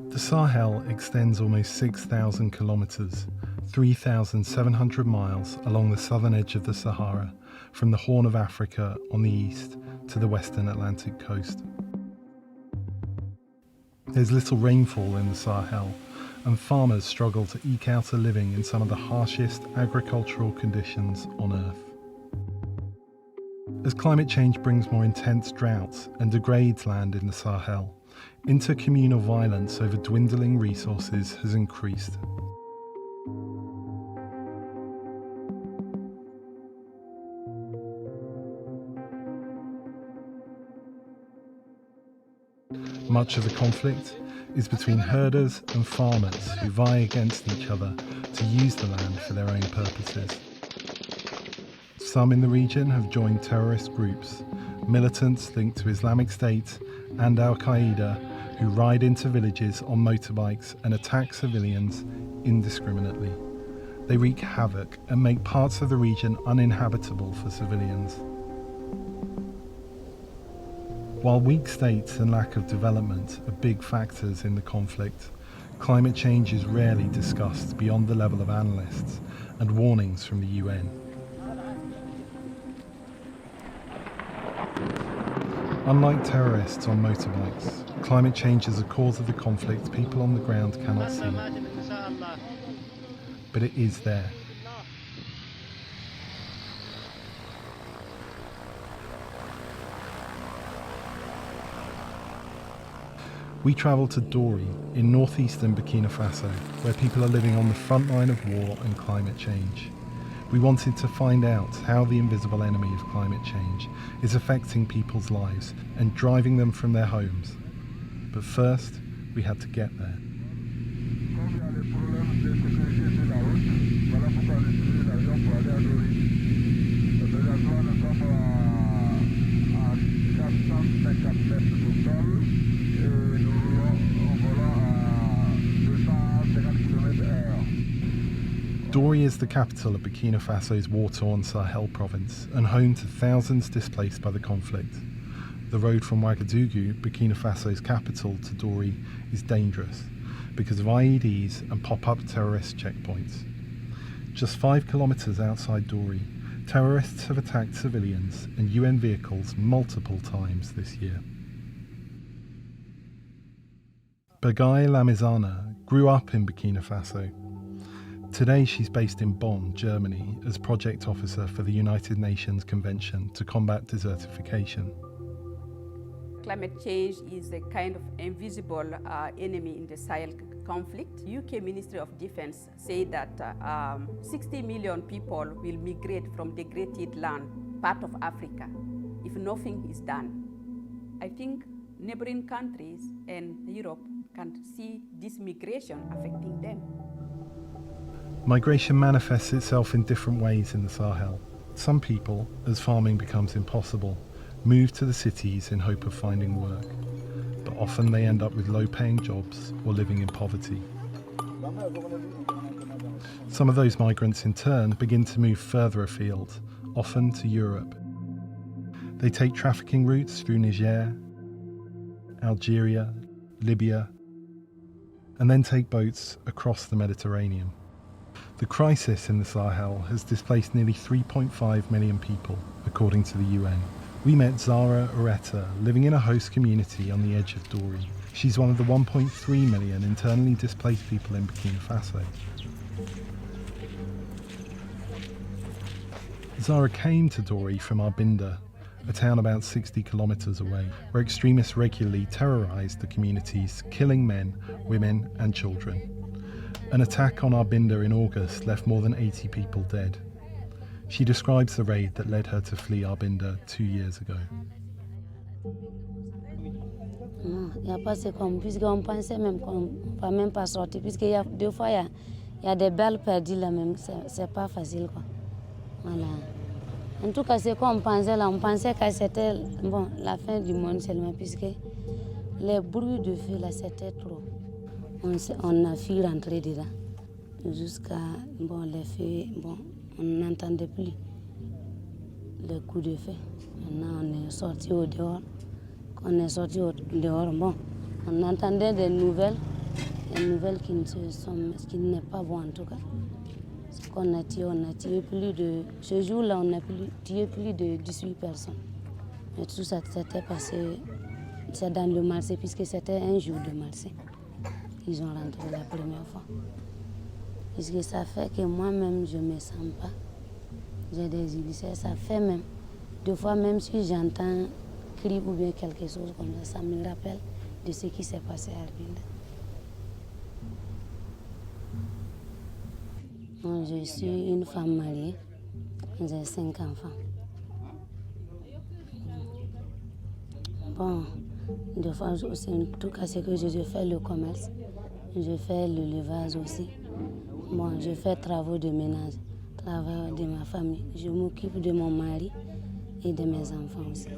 The Sahel extends almost 6,000 kilometres, 3,700 miles along the southern edge of the Sahara, from the Horn of Africa on the east to the western Atlantic coast. There's little rainfall in the Sahel, and farmers struggle to eke out a living in some of the harshest agricultural conditions on Earth. As climate change brings more intense droughts and degrades land in the Sahel, intercommunal violence over dwindling resources has increased. Much of the conflict is between herders and farmers who vie against each other to use the land for their own purposes. Some in the region have joined terrorist groups, militants linked to Islamic State and Qaeda, who ride into villages on motorbikes and attack civilians indiscriminately. They wreak havoc and make parts of the region uninhabitable for civilians. While weak states and lack of development are big factors in the conflict, climate change is rarely discussed beyond the level of analysts and warnings from the UN. Unlike terrorists on motorbikes, climate change is a cause of the conflict people on the ground cannot see. But it is there. We travelled to Dori in northeastern Burkina Faso, where people are living on the front line of war and climate change. We wanted to find out how the invisible enemy of climate change is affecting people's lives and driving them from their homes. But first, we had to get there. Dori is the capital of Burkina Faso's war-torn Sahel province and home to thousands displaced by the conflict. The road from Ouagadougou, Burkina Faso's capital, to Dori is dangerous because of IEDs and pop-up terrorist checkpoints. Just 5 kilometres outside Dori, terrorists have attacked civilians and UN vehicles multiple times this year. Bagaye Lamizana grew up in Burkina Faso. Today she's based in Bonn, Germany, as project officer for the United Nations Convention to combat desertification. Climate change is a kind of invisible enemy in the Sahel conflict. UK Ministry of Defense said that 60 million people will migrate from degraded land, part of Africa, if nothing is done. I think neighboring countries and Europe can see this migration affecting them. Migration manifests itself in different ways in the Sahel. Some people, as farming becomes impossible, move to the cities in hope of finding work, but often they end up with low-paying jobs or living in poverty. Some of those migrants in turn begin to move further afield, often to Europe. They take trafficking routes through Niger, Algeria, Libya, and then take boats across the Mediterranean. The crisis in the Sahel has displaced nearly 3.5 million people, according to the UN. We met Zara Ureta, living in a host community on the edge of Dori. She's one of the 1.3 million internally displaced people in Burkina Faso. Zara came to Dori from Arbinda, a town about 60 kilometres away, where extremists regularly terrorised the communities, killing men, women and children. An attack on Arbinda in August left more than 80 people dead. She describes the raid that led her to flee Arbinda 2 years ago. Il n'y a pas c'est comme, puisqu'on pensait même qu'on ne va même pas sortir, puisqu'il y a deux fois, il y a des balles perdues là même, c'est pas facile quoi. Voilà. En tout cas, c'est qu'on pensait là, on pensait que c'était bon, la fin du monde seulement, puisque les bruits de feu là, c'était trop. On a fui rentrer dedans. jusqu'à bon, les feux, bon, on n'entendait plus les coups de feu. Maintenant, on est sorti au dehors. Quand on est sorti au dehors, bon, on entendait des nouvelles qui n'est pas bon en tout cas. Ce qu'on a tiré plus de... Ce jour-là, on a tiré plus de 18 personnes. Mais tout ça s'était passé, c'est dans le marché, puisque c'était un jour de marché. Ils ont rentré la première fois. Puisque ça fait que moi-même, je ne me sens pas. J'ai des ulcères, ça fait même. Des fois, même si j'entends cri ou bien quelque chose comme ça me rappelle de ce qui s'est passé à Rwanda. Bon, je suis une femme mariée, j'ai 5 enfants. Bon, des fois aussi, en tout cas, c'est que je fais le commerce, je fais l'élevage aussi. Bon, je fais travaux de ménage, travail de ma famille. Je m'occupe de mon mari et de mes enfants aussi.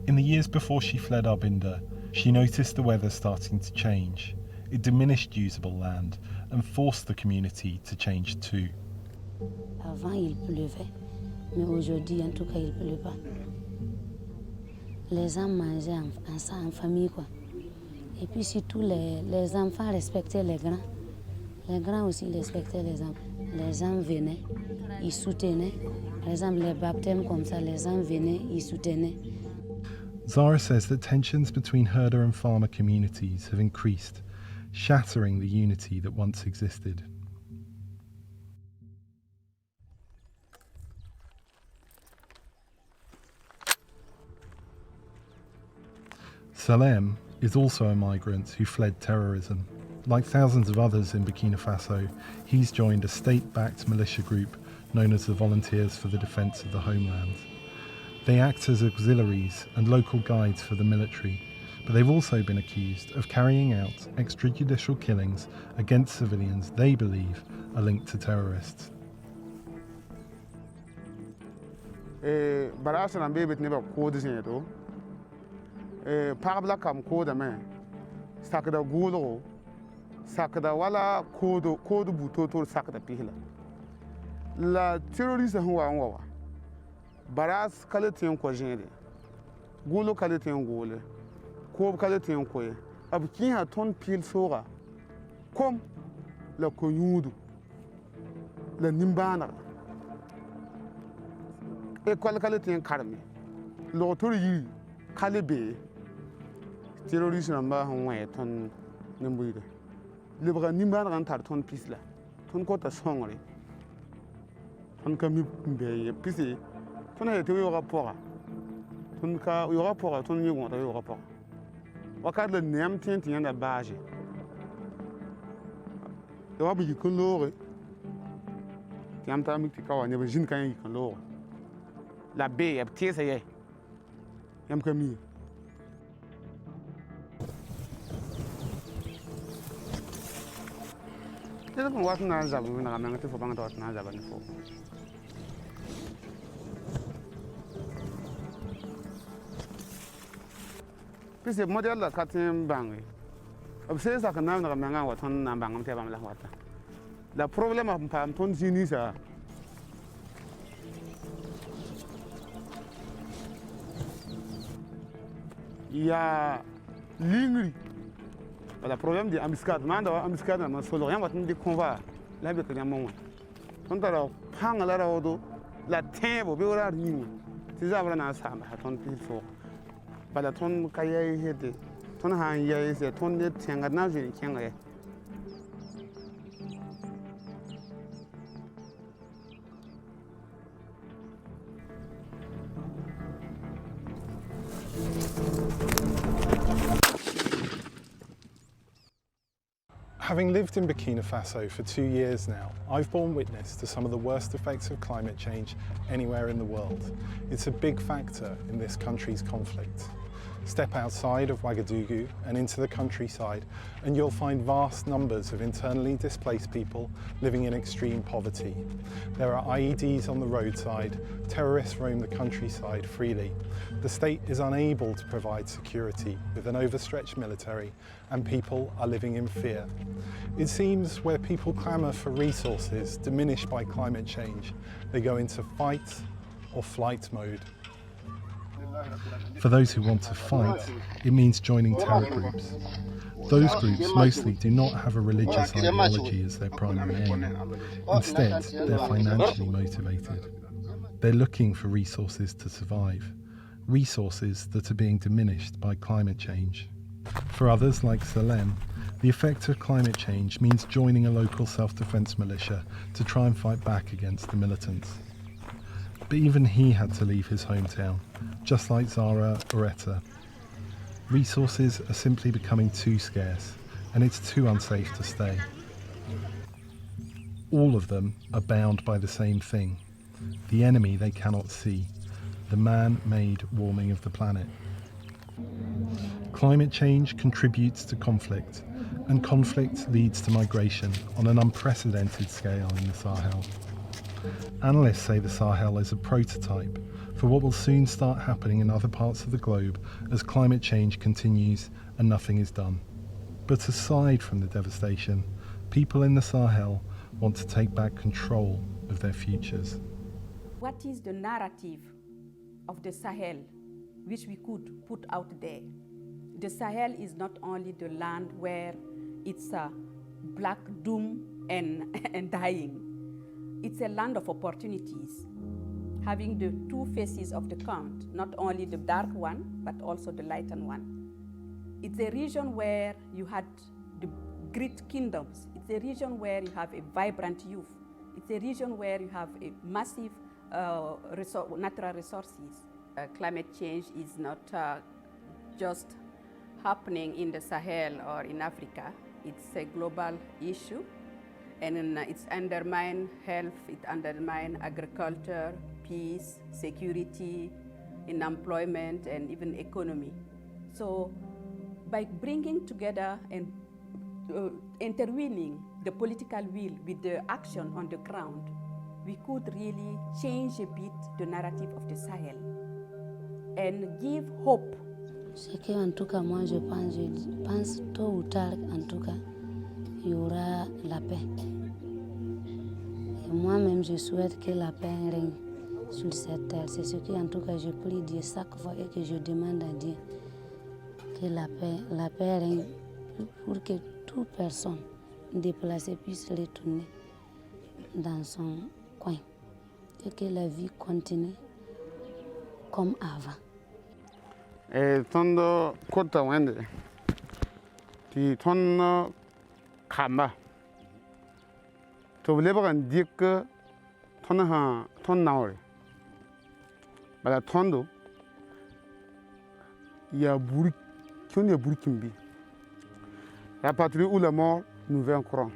In the years before she fled Arbinda, she noticed the weather starting to change. It diminished usable land and forced the community to change too. Avant, il pleuvait, mais aujourd'hui, en tout cas, il ne pleut pas. Les gens mangeaient en famille, quoi. Et puis surtout, les enfants respectaient les grands. Les grands aussi respectaient les enfants. Les gens venaient, ils soutenaient. Par exemple, les baptêmes comme ça, les gens venaient, ils soutenaient. Zara says that tensions between herder and farmer communities have increased, shattering the unity that once existed. Salem is also a migrant who fled terrorism. Like thousands of others in Burkina Faso, he's joined a state-backed militia group known as the Volunteers for the Defence of the Homeland. They act as auxiliaries and local guides for the military, but they've also been accused of carrying out extrajudicial killings against civilians they believe are linked to terrorists. Pagla kam koda me sakda gulo sakda wala kodo butoto sakda pihla la terroriste huwa wa baras kalatin ko jende gulo kalatin gole ko kalatin ko abkin ha ton pil sora kom la ko yudu la nimbana e kwal kalatin karmi lo tori kalibe terroriste namba hon ton nimbuide libra nimban ran tar ton pisla ton ko ta songre ton ka mi be pisi ton ha te yo rapport ton ka yo rapport ton mi gon ta yo rapport wakat le nem tinti yanda bage yo abu yikon lore tiam ta mi ti ka wa ne be jin kan yikon lore la be ab tiesa ye yam kami Kita pun wat na zabu na kami ngati fo bang dot na zaban fo. Pise model la katin bangi. Obse sa kana na kami ngwa ton na bangam te bam la wata. La problème am pam ton jini sa. Ya lingri. Le problème de l'embuscade, l'embuscade, on solo rien, on va te convaincre. Là, il y a un moment. On t'a dit, prends la rodo, la terre, au bureau, c'est ça, on a ça, on a pris fort. Bah, ton cahier, ton hand, c'est ton net, tiens, à nager, tiens, Having lived in Burkina Faso for 2 years now, I've borne witness to some of the worst effects of climate change anywhere in the world. It's a big factor in this country's conflict. Step outside of Ouagadougou and into the countryside, and you'll find vast numbers of internally displaced people living in extreme poverty. There are IEDs on the roadside, terrorists roam the countryside freely. The state is unable to provide security with an overstretched military, and people are living in fear. It seems where people clamour for resources diminished by climate change, they go into fight or flight mode. For those who want to fight, it means joining terror groups. Those groups mostly do not have a religious ideology as their primary aim. Instead, they're financially motivated. They're looking for resources to survive, resources that are being diminished by climate change. For others, like Salem, the effect of climate change means joining a local self-defense militia to try and fight back against the militants. But even he had to leave his hometown, just like Zara or Etta. Resources are simply becoming too scarce, and it's too unsafe to stay. All of them are bound by the same thing, the enemy they cannot see, the man-made warming of the planet. Climate change contributes to conflict, and conflict leads to migration on an unprecedented scale in the Sahel. Analysts say the Sahel is a prototype for what will soon start happening in other parts of the globe as climate change continues and nothing is done. But aside from the devastation, people in the Sahel want to take back control of their futures. What is the narrative of the Sahel which we could put out there? The Sahel is not only the land where it's a black doom and dying. It's a land of opportunities, having the two faces of the coin, not only the dark one, but also the lightened one. It's a region where you had the great kingdoms. It's a region where you have a vibrant youth. It's a region where you have a massive natural resources. Climate change is not just happening in the Sahel or in Africa. It's a global issue. And it's undermine health, it undermine agriculture, peace, security, in employment, and even economy. So by bringing together and intervening the political will with the action on the ground, we could really change a bit the narrative of the Sahel and give hope. Ce que, en tout cas, moi, je pense tôt ou tard, en tout cas, il y aura la paix. Et moi-même, je souhaite que la paix règne sur cette terre. C'est ce que, en tout cas, je prie Dieu chaque fois et que je demande à Dieu que la paix règne pour que toute personne déplacée puisse retourner dans son coin et que la vie continue comme avant. Tondo kota wende ti ton kamba to lebagan dik ton naure bala tondo ya buri kimbi la patrie où la mort nous vient en courant.